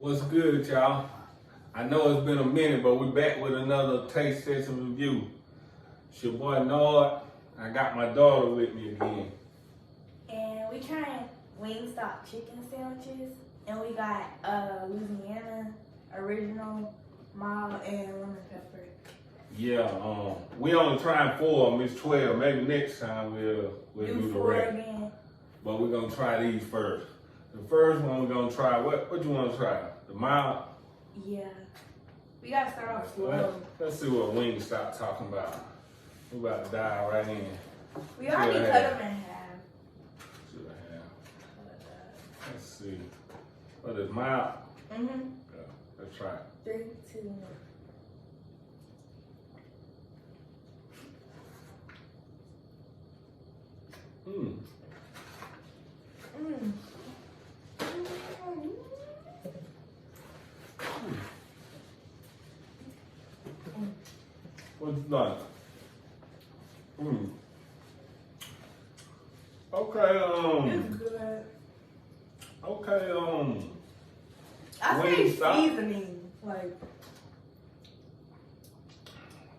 What's good, y'all? I know it's been a minute, but we're back with another taste testing review. It's your boy Nord. I got my daughter with me again. And we trying Wingstop chicken sandwiches, and we got Louisiana original, mild, and lemon pepper. Yeah, we only trying 4 of them. It's 12. Maybe next time we'll do the 4 rest. again. But we're gonna try these first. The first one we're gonna try. What you want to try? The mild. Yeah. We gotta start off slow. Let's see what Wingstop talking about. We about to dive right in. We already cut them in half. Let's see. What is mild? Mm-hmm. Yeah, let's try it. 3, 2, 1. Mmm. Mmm. What's that? Okay, It's good. okay, I say Wingstop. seasoning. Like,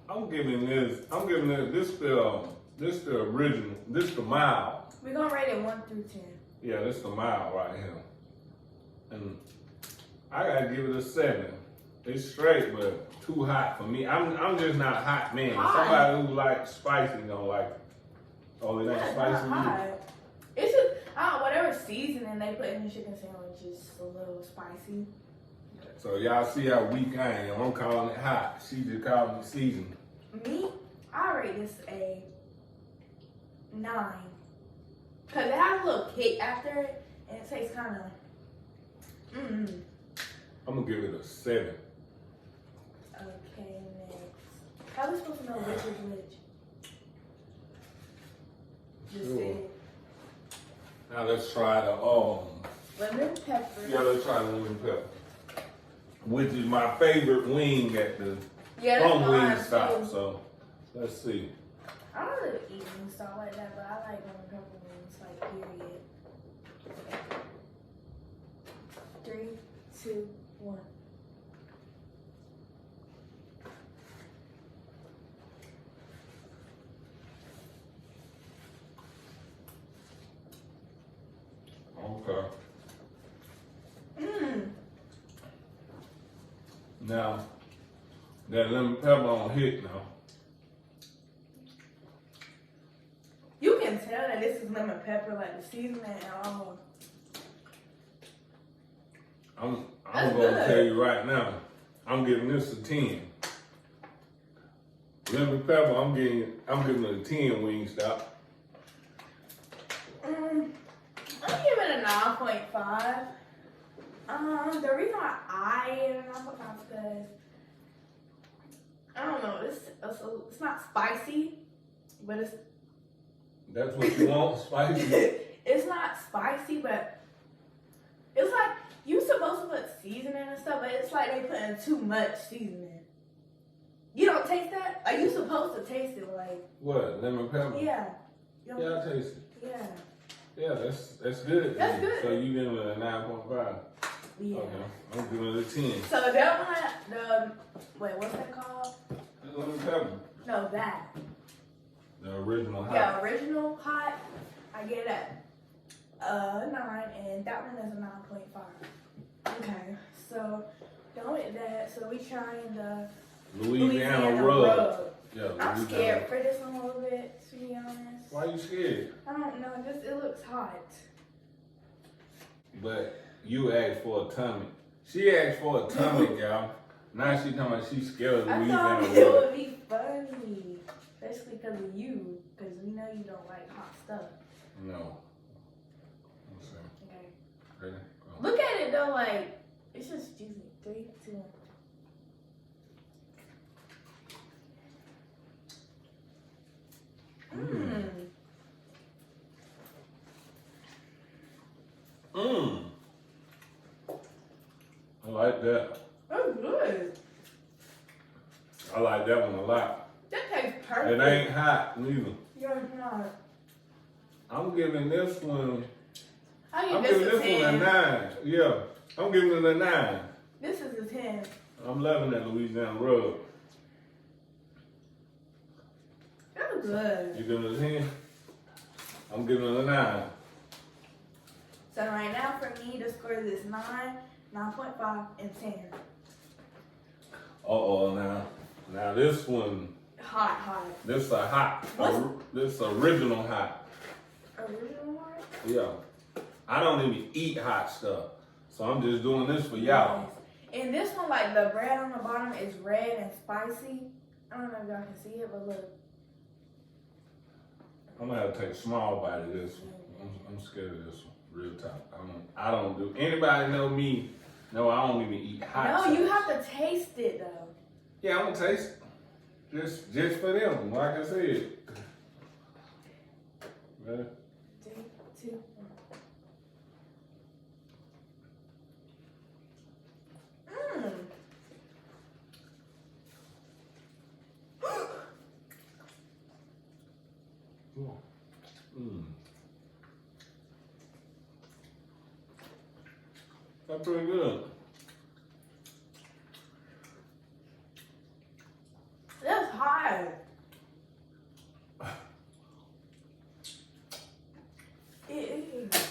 I'm giving this the original, this the mild. we're gonna rate it 1 through 10. Yeah, this the mild right here. And I gotta give it a 7. It's straight, but too hot for me. I'm just not hot, man. Hot. Somebody who likes spicy don't like it. Oh, it ain't It's spicy not to you? hot. It's just, whatever seasoning they put in the chicken sandwich is a little spicy. So y'all see how weak I am. I'm calling it hot. She just calling it seasoned. Me, I rate this a 9. Because it has a little kick after it, and it tastes kind of, I'm gonna give it a 7. Okay, next. How are we supposed to know which is which? Just Sure. say Now let's try the lemon pepper. yeah, let's try the lemon pepper, which is my favorite wing at the Yeah, from that's mine Wingstop. too. So let's see. I don't really eat Wingstop like that, but I like lemon pepper wings, like, period. 3, 2, 1. Okay. Mmm. Now that lemon pepper on hit now. You can tell that this is lemon pepper, like the seasoning and all. I'm That's gonna good. tell you right now. I'm giving this a 10. Lemon pepper, I'm giving it a 10 Wingstop. I'm giving it a 9.5. The reason why I gave it a 9.5 is because I don't know, it's not spicy, but That's what you want, spicy? it's not spicy, but it's like you supposed to put seasoning and stuff, but it's like they putting too much seasoning. You don't taste that? Are you supposed to taste it like? What, lemon pepper? Yeah. You don't- Yeah, I taste it. Yeah. Yeah, that's good. That's good. So you giving it a 9.5? Yeah. Okay, I'm giving it a 10. So that one, wait, what's that called? That's lemon pepper. No, that. The original hot. Yeah, original hot, I get it a 9, and that one is a 9.5. Okay, so done with that. So we trying the Louisiana rub. Yeah, I'm Louisiana. scared for this one a little bit, to be honest. Why you scared? I don't know, just it looks hot. But you asked for a tummy. She asked for a tummy, y'all. Now she talking about she's scared of I Louisiana thought it rub. would be funny, especially because of you, because we know you don't like hot stuff. No. Let's see. Okay. Ready? Go. Look at it though, like it's just juicy. 3, 2, 1. I like that. Oh, good. I like that one a lot. That tastes perfect. It ain't hot neither. Yeah, it's not. I'm giving this one. I I'm give giving this this a one 10. a 9. Yeah, I'm giving it a 9. This is a 10. I'm loving that Louisiana rub. That was good. You giving it a 10? I'm giving it a 9. So right now for me, the scores is 9, 9.5, and 10. Now this one, Hot. this a hot, this original hot. Original one? Yeah. I don't even eat hot stuff. So I'm just doing this for y'all. Yes. And this one, like the bread on the bottom is red and spicy. I don't know if y'all can see it, but look. I'm gonna have to take a small bite of this one. I'm scared of this one, real talk. I don't do, anybody know me, no, I don't even eat hot No, sauce. you have to taste it though. Yeah, I'm gonna taste it. Just for them, like I said. Ready? 3, 2, 1. That's pretty good. That's hot. It is.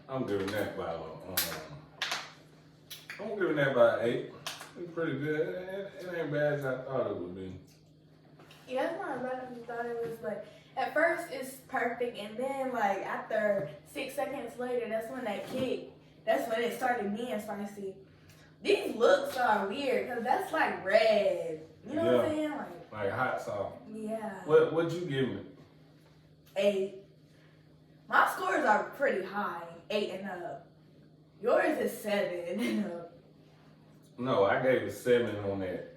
I'm giving that by I'm giving that by 8. It's pretty good. It ain't bad as I thought it would be. Yeah, it's not as bad as you thought it was, but at first it's perfect, and then like after 6 seconds later, that's when that kick, that's when it started being spicy. These looks are weird, because that's like red. You know what I'm saying? Like hot sauce. Yeah. What you give me? 8. My scores are pretty high, 8 and up. Yours is 7 and up. No, I gave it 7 on that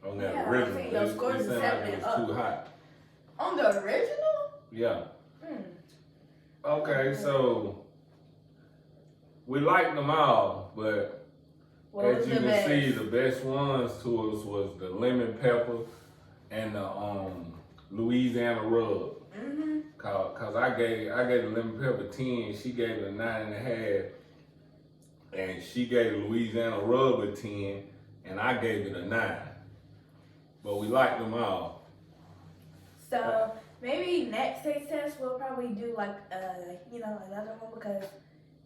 Yeah, original. I think your scores is sounded 7 like it and was up. too hot. On the original? Yeah. Okay, so we liked them all, but What as was you the can best? see, the best ones to us was the lemon pepper and the Louisiana rub. Cause I gave the lemon pepper 10, she gave it a 9.5, and she gave the Louisiana rub a 10, and I gave it a 9. But we liked them all. So maybe next taste test we'll probably do like another one, because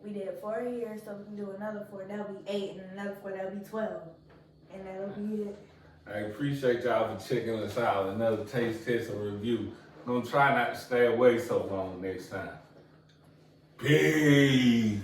we did 4 here, so we can do another 4. That'll be 8, and another 4 that'll be 12, and that'll be it. I appreciate y'all for checking us out. Another taste test and review. I'm gonna try not to stay away so long next time. Peace.